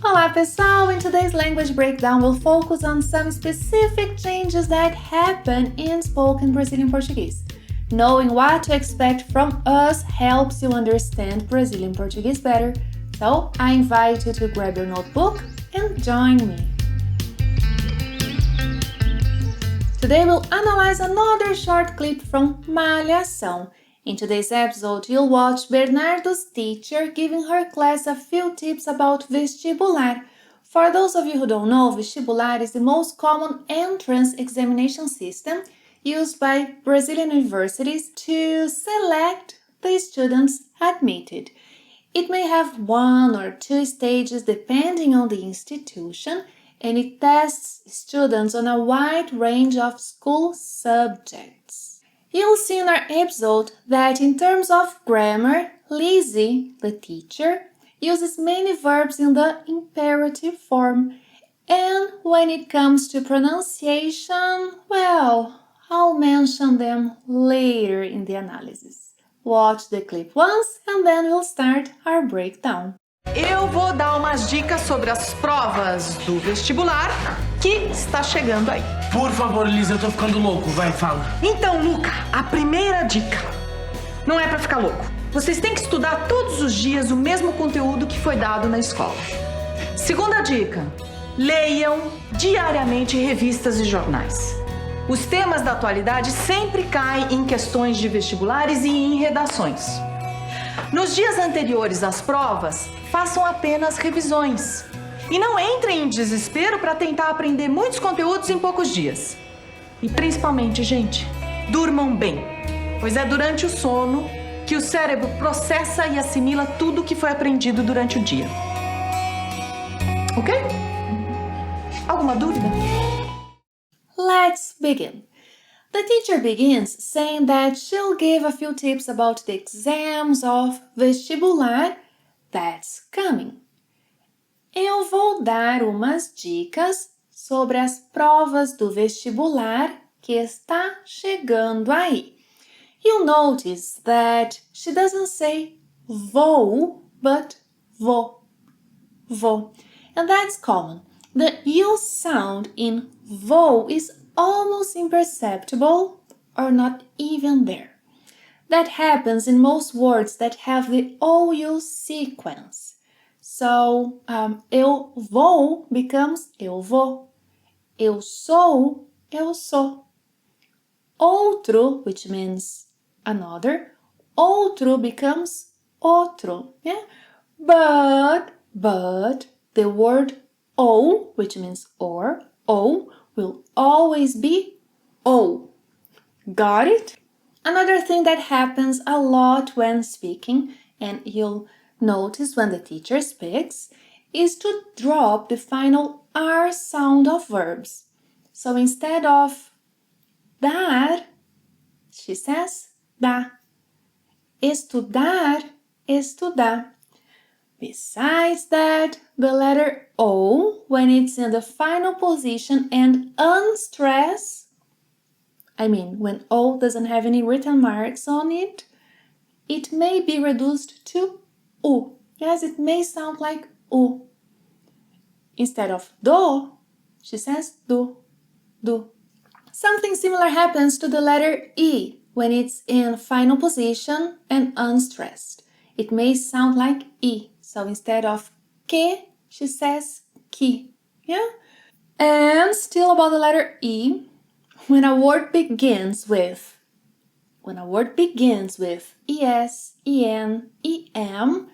Olá pessoal! In today's language breakdown, we'll focus on some specific changes that happen in spoken Brazilian Portuguese. Knowing what to expect from us helps you understand Brazilian Portuguese better, so I invite you to grab your notebook and join me. Today we'll analyze another short clip from Malhação. In today's episode, you'll watch Bernardo's teacher giving her class a few tips about vestibular. For those of you who don't know, vestibular is the most common entrance examination system used by Brazilian universities to select the students admitted. It may have 1 or 2 stages depending on the institution, and it tests students on a wide range of school subjects. You'll see in our episode that in terms of grammar, Lizzie, the teacher, uses many verbs in the imperative form. And when it comes to pronunciation, well, I'll mention them later in the analysis. Watch the clip once and then we'll start our breakdown. Eu vou dar umas dicas sobre as provas do vestibular que está chegando aí. Por favor, Lisa, eu tô ficando louco. Vai, fala. Então, Luca, a primeira dica não é pra ficar louco. Vocês têm que estudar todos os dias o mesmo conteúdo que foi dado na escola. Segunda dica, leiam diariamente revistas e jornais. Os temas da atualidade sempre caem em questões de vestibulares e em redações. Nos dias anteriores às provas, façam apenas revisões. E não entrem em desespero para tentar aprender muitos conteúdos em poucos dias. E principalmente, gente, durmam bem, pois é durante o sono que o cérebro processa e assimila tudo que foi aprendido durante o dia. Ok? Alguma dúvida? Let's begin. The teacher begins saying that she'll give a few tips about the exams of vestibular that's coming. Eu vou dar umas dicas sobre as provas do vestibular que está chegando aí. You'll notice that she doesn't say vou, but vou. Vou. And that's common. The U sound in vou is almost imperceptible or not even there. That happens in most words that have the OU sequence. So, eu vou becomes eu vou. Eu sou, eu sou. Outro, which means another, outro becomes outro. Yeah? But, the word o, which means or, o, will always be O. Got it? Another thing that happens a lot when speaking, and you'll notice when the teacher speaks, is to drop the final R sound of verbs. So instead of dar, she says dá. Estudar, estudar. Besides that, the letter O, when it's in the final position and unstressed, when O doesn't have any written marks on it, it may be reduced to U. Yes, it may sound like U. Instead of do, she says do, do. Something similar happens to the letter E when it's in final position and unstressed. It may sound like E. So instead of que, she says que. Yeah? And still about the letter E, when a word begins with es, en, em,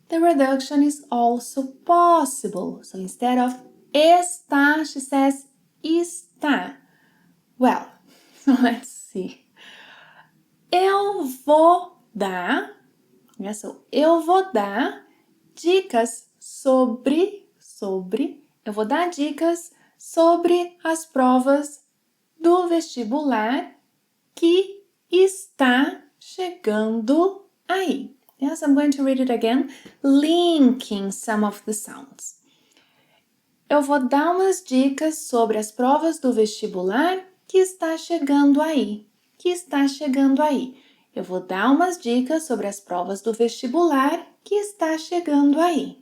the reduction is also possible. So instead of está, she says está. Well, let's see. Eu vou dar, so eu vou dar dicas eu vou dar dicas sobre as provas do vestibular que está chegando aí. Yes, I'm going to read it again, linking some of the sounds. Eu vou dar umas dicas sobre as provas do vestibular que está chegando aí. Eu vou dar umas dicas sobre as provas do vestibular que está chegando aí.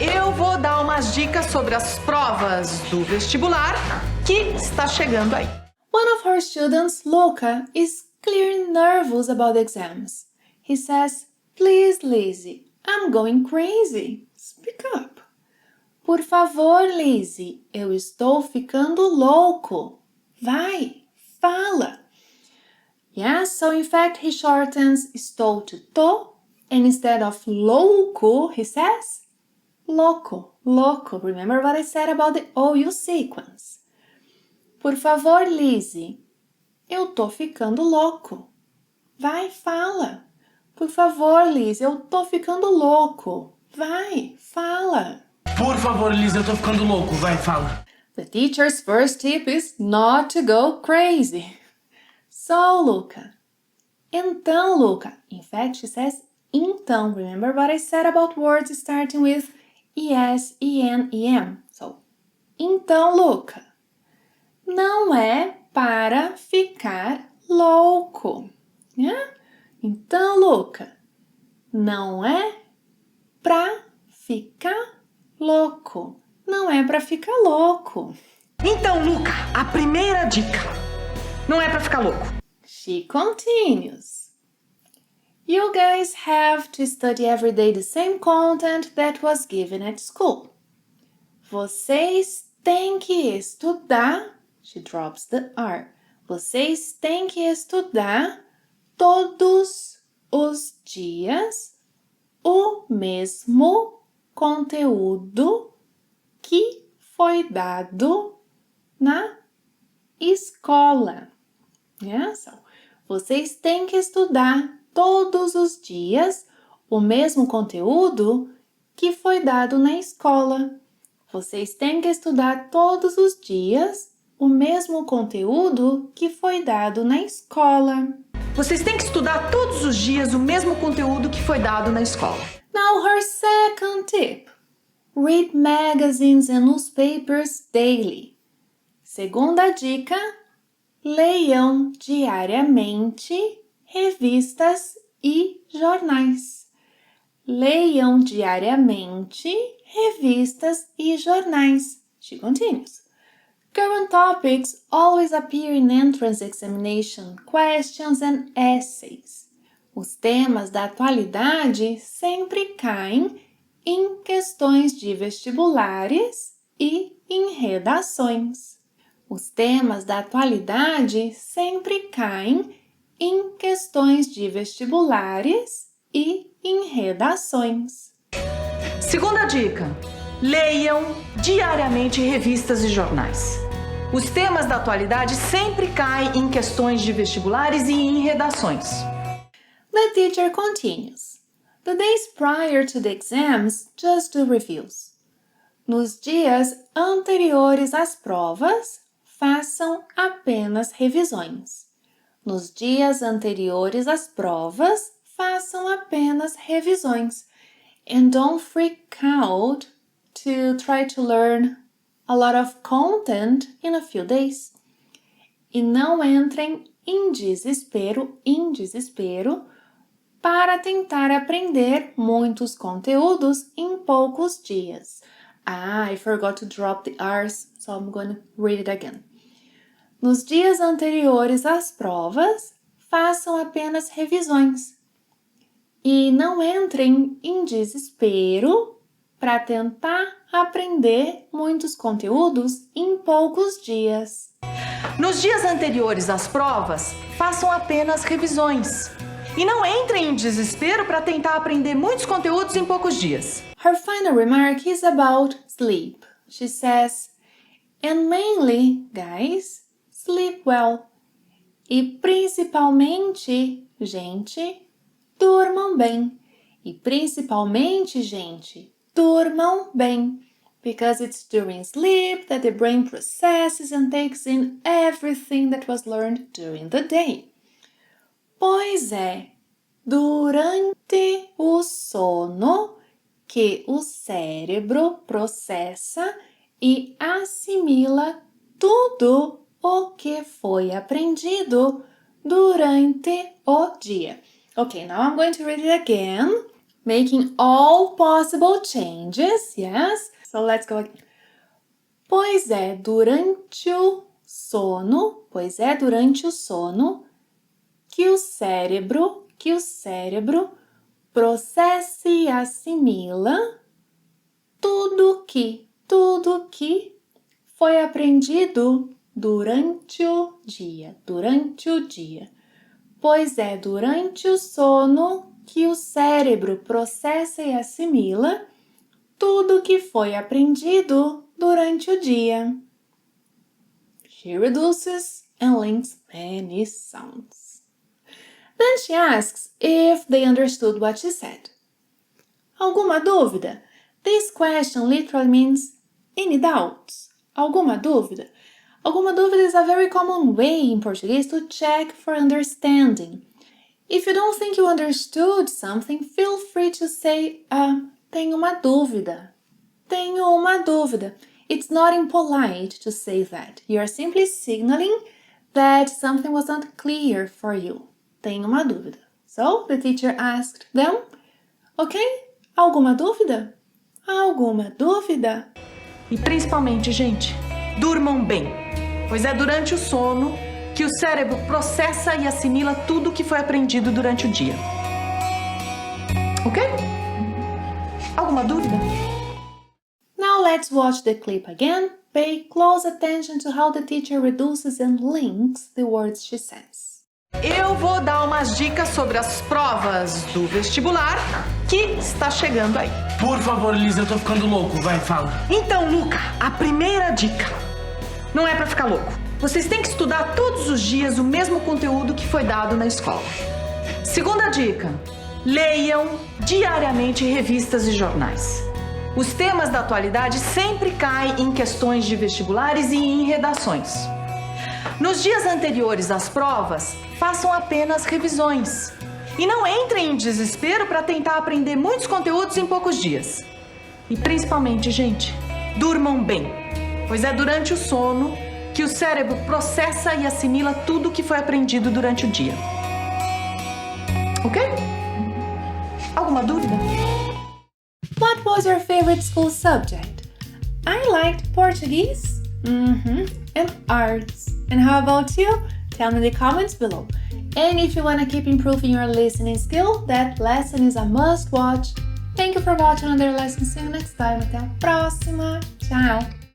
Eu vou dar uma as dicas sobre as provas do vestibular que está chegando aí. One of her students, Luca, is clearly nervous about the exams. He says, "Please, Lizzie, I'm going crazy. Speak up." Por favor, Lizzie, eu estou ficando louco. Vai, fala. Yes, so in fact he shortens estou to tô, and instead of louco, he says loco, loco. Remember what I said about the OU sequence. Por favor, Lizzie, eu tô ficando louco. Vai, fala. Por favor, Lizzie, eu tô ficando louco. Vai, fala. Por favor, Lisa, eu tô ficando louco. Vai, fala. The teacher's first tip is not to go crazy. So, Luca. Então, Luca. In fact, she says então. Remember what I said about words starting with es, en, em. So, então, Luca. Não é para ficar louco. Yeah? Então, Luca. Não é pra ficar louco. Não é pra ficar louco. Então, Luca, a primeira dica. Não é pra ficar louco. She continues. You guys have to study every day the same content that was given at school. Vocês têm que estudar. She drops the R. Vocês têm que estudar todos os dias o mesmo conteúdo que foi dado na escola. Yeah? So, vocês têm que estudar todos os dias o mesmo conteúdo que foi dado na escola. Vocês têm que estudar todos os dias o mesmo conteúdo que foi dado na escola. Vocês têm que estudar todos os dias o mesmo conteúdo que foi dado na escola. Now her second tip. Read magazines and newspapers daily. Segunda dica. Leiam diariamente revistas e jornais. Leiam diariamente revistas e jornais. She continues. Current topics always appear in entrance examination questions and essays. Os temas da atualidade sempre caem em questões de vestibulares e em redações. Os temas da atualidade sempre caem em questões de vestibulares e em redações. Segunda dica. Leiam diariamente revistas e jornais. Os temas da atualidade sempre caem em questões de vestibulares e em redações. The teacher continues. The days prior to the exams, just do reviews. Nos dias anteriores às provas, façam apenas revisões. Nos dias anteriores às provas, façam apenas revisões. And don't freak out to try to learn a lot of content in a few days. E não entrem em desespero para tentar aprender muitos conteúdos em poucos dias. I forgot to drop the R's, so I'm going to read it again. Nos dias anteriores às provas, façam apenas revisões. E não entrem em desespero para tentar aprender muitos conteúdos em poucos dias. Nos dias anteriores às provas, façam apenas revisões. E não entrem em desespero para tentar aprender muitos conteúdos em poucos dias. Her final remark is about sleep. She says, and mainly, guys, sleep well. E principalmente, gente, durmam bem. E principalmente, gente, durmam bem. Because it's during sleep that the brain processes and takes in everything that was learned during the day. Pois é, durante o sono que o cérebro processa e assimila tudo o que foi aprendido durante o dia. Okay, now I'm going to read it again, making all possible changes, yes? So let's go again. Pois é durante o sono que o cérebro processa e assimila tudo que foi aprendido durante o dia. Pois é durante o sono que o cérebro processa e assimila tudo que foi aprendido durante o dia. She reduces and links many sounds. Then she asks if they understood what she said. Alguma dúvida? This question literally means any doubts? Alguma dúvida? Alguma dúvida is a very common way in Portuguese to check for understanding. If you don't think you understood something, feel free to say, tenho uma dúvida. It's not impolite to say that. You are simply signaling that something was not clear for you. Tenho uma dúvida. So, the teacher asked them, ok, alguma dúvida? E principalmente, gente, durmam bem, pois é durante o sono que o cérebro processa e assimila tudo que foi aprendido durante o dia. Ok? Alguma dúvida? Now let's watch the clip again. Pay close attention to how the teacher reduces and links the words she says. Eu vou dar umas dicas sobre as provas do vestibular que está chegando aí. Por favor, Lisa, eu tô ficando louco. Vai, fala. Então, Luca, a primeira dica não é pra ficar louco. Vocês têm que estudar todos os dias o mesmo conteúdo que foi dado na escola. Segunda dica, leiam diariamente revistas e jornais. Os temas da atualidade sempre caem em questões de vestibulares e em redações. Nos dias anteriores às provas, façam apenas revisões. E não entrem em desespero para tentar aprender muitos conteúdos em poucos dias. E principalmente, gente, durmam bem, pois é durante o sono que o cérebro processa e assimila tudo que foi aprendido durante o dia. Ok? Alguma dúvida? What was your favorite school subject? I liked Portuguese, and arts. And how about you? Tell me in the comments below. And if you want to keep improving your listening skill, that lesson is a must watch. Thank you for watching another lesson. See you next time. Até a próxima. Tchau!